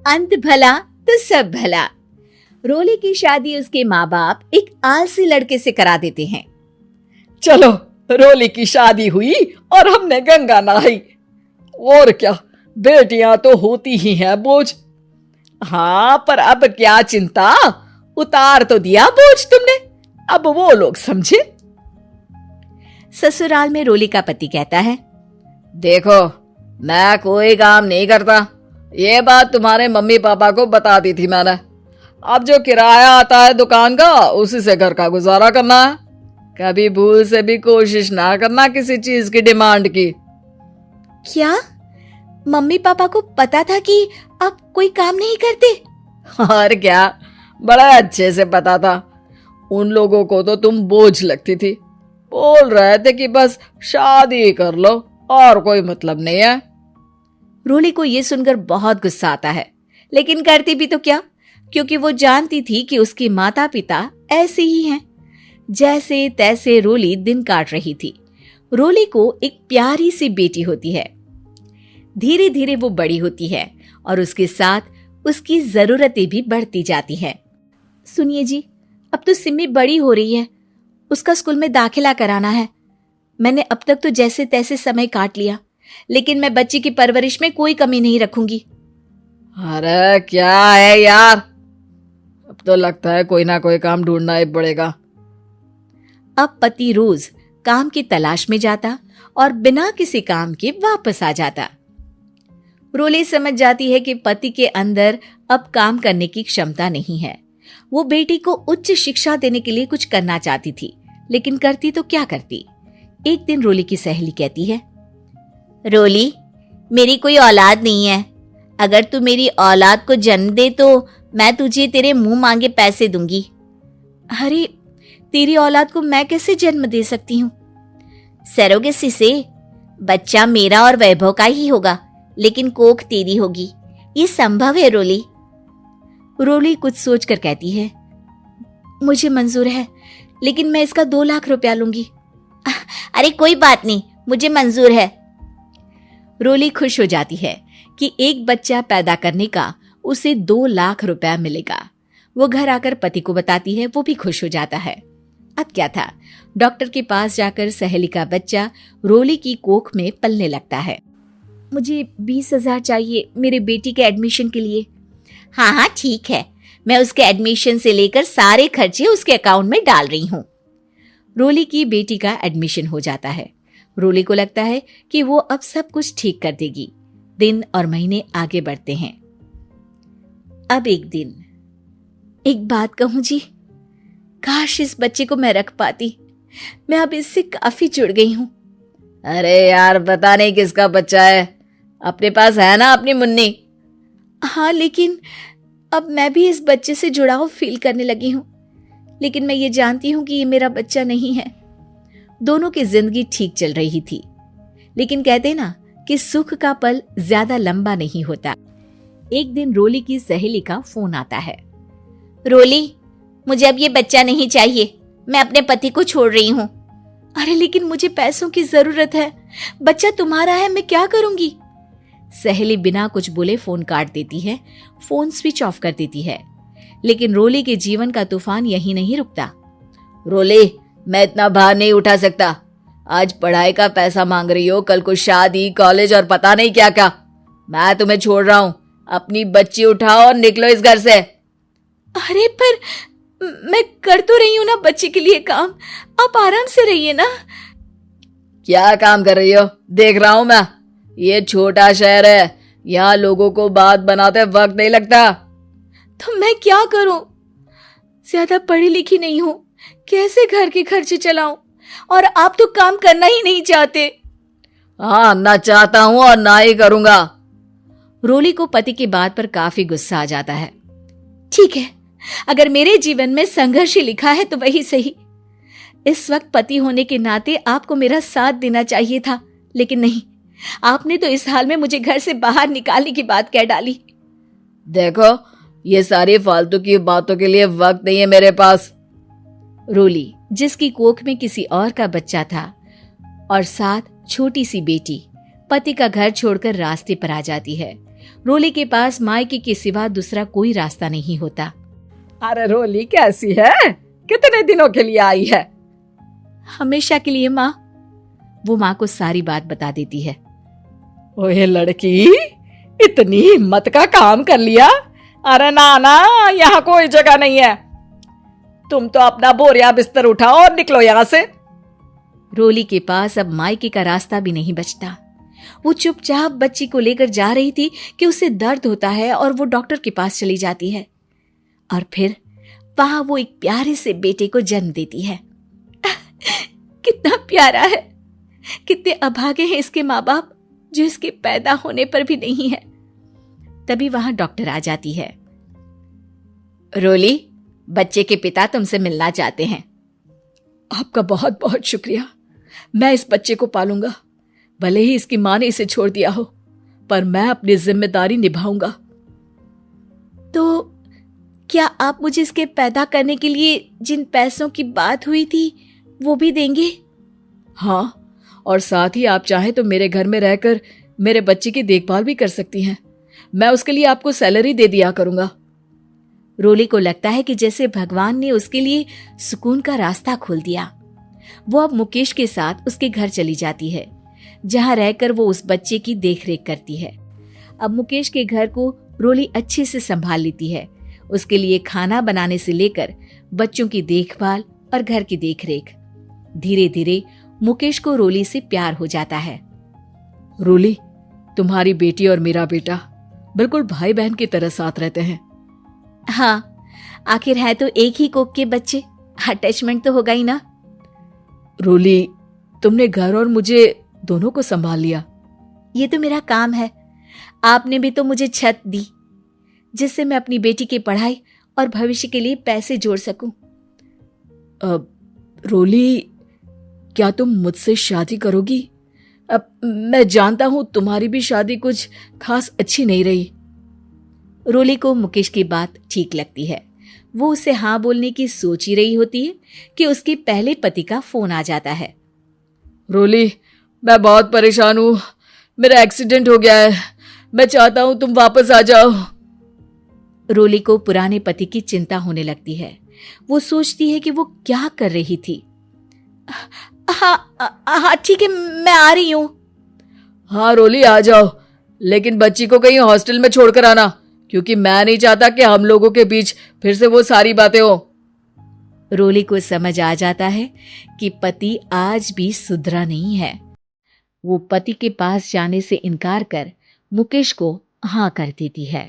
अंत भला तो सब भला। रोली की शादी उसके माँ बाप एक आलसी लड़के से करा देते हैं। चलो, रोली की शादी हुई और हमने गंगा नहाई। और क्या, बेटियां तो होती ही हैं बोझ। हाँ, पर अब क्या चिंता, उतार तो दिया बोझ तुमने, अब वो लोग समझे। ससुराल में रोली का पति कहता है, देखो, मैं कोई काम नहीं करता, ये बात तुम्हारे मम्मी पापा को बता दी थी मैंने। अब जो किराया आता है दुकान का, उसी से घर का गुजारा करना है। कभी भूल से भी कोशिश ना करना किसी चीज की डिमांड की। क्या मम्मी पापा को पता था कि आप कोई काम नहीं करते? और क्या, बड़ा अच्छे से पता था। उन लोगों को तो तुम बोझ लगती थी, बोल रहे थे कि बस शादी कर लो और कोई मतलब नहीं है। रोली को यह सुनकर बहुत गुस्सा आता है, लेकिन करती भी तो क्या, क्योंकि वो जानती थी कि उसके माता पिता ऐसे ही हैं। जैसे तैसे रोली दिन काट रही थी। रोली को एक प्यारी सी बेटी होती है। धीरे धीरे वो बड़ी होती है और उसके साथ उसकी जरूरतें भी बढ़ती जाती है। सुनिए जी, अब तो सिमी बड़ी हो रही है, उसका स्कूल में दाखिला कराना है। मैंने अब तक तो जैसे तैसे समय काट लिया, लेकिन मैं बच्ची की परवरिश में कोई कमी नहीं रखूंगी। अरे क्या है यार, अब तो लगता है कोई ना कोई काम ढूंढना ही पड़ेगा। अब पति रोज काम की तलाश में जाता और बिना किसी काम के वापस आ जाता। रोली समझ जाती है कि पति के अंदर अब काम करने की क्षमता नहीं है। वो बेटी को उच्च शिक्षा देने के लिए कुछ करना चाहती थी, लेकिन करती तो क्या करती। एक दिन रोली की सहेली कहती है, रोली, मेरी कोई औलाद नहीं है। अगर तू मेरी औलाद को जन्म दे तो मैं तुझे तेरे मुंह मांगे पैसे दूंगी। अरे, तेरी औलाद को मैं कैसे जन्म दे सकती हूँ? सरोगेसी से। बच्चा मेरा और वैभव का ही होगा, लेकिन कोख तेरी होगी। ये संभव है रोली। रोली कुछ सोचकर कहती है, मुझे मंजूर है, लेकिन मैं इसका 2 लाख रुपया लूंगी। अरे कोई बात नहीं, मुझे मंजूर है। रोली खुश हो जाती है कि एक बच्चा पैदा करने का उसे 2 लाख रुपया मिलेगा। वो घर आकर पति को बताती है, वो भी खुश हो जाता है। अब क्या था, डॉक्टर के पास जाकर सहेली का बच्चा रोली की कोख में पलने लगता है। मुझे 20,000 चाहिए मेरे बेटी के एडमिशन के लिए। हाँ हाँ ठीक है, मैं उसके एडमिशन से लेकर सारे खर्चे उसके अकाउंट में डाल रही हूँ। रोली की बेटी का एडमिशन हो जाता है। रोली को लगता है कि वो अब सब कुछ ठीक कर देगी। दिन और महीने आगे बढ़ते हैं। अब एक दिन, एक बात कहूं जी, काश इस बच्चे को मैं रख पाती। मैं अब इससे काफी जुड़ गई हूं। अरे यार, पता नहीं किसका बच्चा है, अपने पास है ना अपनी मुन्नी। हाँ, लेकिन अब मैं भी इस बच्चे से जुड़ाव फील करने लगी हूँ। लेकिन मैं ये जानती हूँ कि ये मेरा बच्चा नहीं है। दोनों की जिंदगी ठीक चल रही थी, लेकिन कहते ना कि सुख का पल ज्यादा लंबा नहीं होता। एक दिन रोली की सहेली का फोन आता है। रोली, मुझे अब ये बच्चा नहीं चाहिए, मैं अपने पति को छोड़ रही हूँ। अरे लेकिन मुझे पैसों की जरूरत है, बच्चा तुम्हारा है, मैं क्या करूंगी? सहेली बिना कुछ बोले फोन काट देती है, फोन स्विच ऑफ कर देती है। लेकिन रोली के जीवन का तूफान यहीं नहीं रुकता। रोली, मैं इतना भार नहीं उठा सकता। आज पढ़ाई का पैसा मांग रही हो, कल को शादी, कॉलेज और पता नहीं क्या क्या। मैं तुम्हें छोड़ रहा हूँ, अपनी बच्ची उठाओ और निकलो इस घर से। अरे पर मैं कर तो रही हूँ ना बच्चे के लिए काम, आप आराम से रहिए ना। क्या काम कर रही हो? देख रहा हूं मैं। ये छोटा शहर है, यहाँ लोगों को बात बनाते वक्त नहीं लगता। तो मैं क्या करूं? ज्यादा पढ़ी लिखी नहीं हूं, कैसे घर के खर्चे चलाऊं? और आप तो काम करना ही नहीं चाहते। हाँ, ना चाहता हूं और ना ही करूंगा। रोली को पति की बात पर काफी गुस्सा आ जाता है। ठीक है, अगर मेरे जीवन में संघर्ष ही लिखा है तो वही सही। इस वक्त पति होने के नाते आपको मेरा साथ देना चाहिए था, लेकिन नहीं, आपने तो इस हाल में मुझे घर से बाहर निकालने की बात कह डाली। देखो, ये सारी फालतू की बातों के लिए वक्त नहीं है मेरे पास। रोली, जिसकी कोख में किसी और का बच्चा था और साथ छोटी सी बेटी, पति का घर छोड़कर रास्ते पर आ जाती है। रोली के पास मायके के सिवा दूसरा कोई रास्ता नहीं होता। अरे रोली कैसी है? कितने दिनों के लिए आई है? हमेशा के लिए माँ। वो माँ को सारी बात बता देती है। ओए लड़की, इतनी हिम्मत का काम कर लिया? अरे ना ना, यहाँ कोई जगह नहीं है। तुम तो अपना बोरिया बिस्तर उठाओ और निकलो यहाँ से। रोली के पास अब मायके का रास्ता भी नहीं बचता। वो चुपचाप बच्ची को लेकर जा रही थी कि उसे दर्द होता है और वो डॉक्टर के पास चली जाती है और फिर वहां वो एक प्यारे से बेटे को जन्म देती है। कितना प्यारा है, कितने अभागे हैं इसके माँ बाप जो इसके पैदा होने पर भी नहीं है। तभी वहां डॉक्टर आ जाती है। रोली, बच्चे के पिता तुमसे मिलना चाहते हैं। आपका बहुत बहुत शुक्रिया। मैं इस बच्चे को पालूंगा, भले ही इसकी मां ने इसे छोड़ दिया हो, पर मैं अपनी जिम्मेदारी निभाऊंगा। तो क्या आप मुझे इसके पैदा करने के लिए जिन पैसों की बात हुई थी वो भी देंगे? हाँ, और साथ ही आप चाहे तो मेरे घर में रहकर मेरे बच्चे की देखभाल भी कर सकती हैं। मैं उसके लिए आपको सैलरी दे दिया करूंगा। रोली को लगता है कि जैसे भगवान ने उसके लिए सुकून का रास्ता खोल दिया। वो अब मुकेश के साथ उसके घर चली जाती है, जहां रहकर वो उस बच्चे की देखरेख करती है। अब मुकेश के घर को रोली अच्छे से संभाल लेती है। उसके लिए खाना बनाने से लेकर बच्चों की देखभाल और घर की देखरेख। धीरे धीरे मुकेश को रोली से प्यार हो जाता है। रोली, तुम्हारी बेटी और मेरा बेटा बिल्कुल भाई बहन की तरह साथ रहते हैं। हाँ, आखिर है तो एक ही कोख के बच्चे, अटैचमेंट तो होगा ही ना। रोली, तुमने घर और मुझे दोनों को संभाल लिया। ये तो मेरा काम है। आपने भी तो मुझे छत दी जिससे मैं अपनी बेटी की पढ़ाई और भविष्य के लिए पैसे जोड़ सकूं। रोली, क्या तुम मुझसे शादी करोगी? अब मैं जानता हूं तुम्हारी भी शादी कुछ खास अच्छी नहीं रही। रोली को मुकेश की बात ठीक लगती है। वो उसे हाँ बोलने की सोच ही रही होती है कि उसके पहले पति का फोन आ जाता है। रोली, मैं बहुत परेशान हूं। मेरा एक्सीडेंट हो गया है। मैं चाहता हूं तुम वापस आ जाओ। रोली को पुराने पति की चिंता होने लगती है। वो सोचती है कि वो क्या कर रही थी। हाँ ठीक है, मैं आ रही हूं। हाँ रोली, आ जाओ, लेकिन बच्ची को कहीं हॉस्टल में छोड़कर आना, क्योंकि मैं नहीं चाहता कि हम लोगों के बीच फिर से वो सारी बातें हो। रोली को समझ आ जाता है कि पति आज भी सुधरा नहीं है। वो पति के पास जाने से इनकार कर मुकेश को हाँ कर देती है।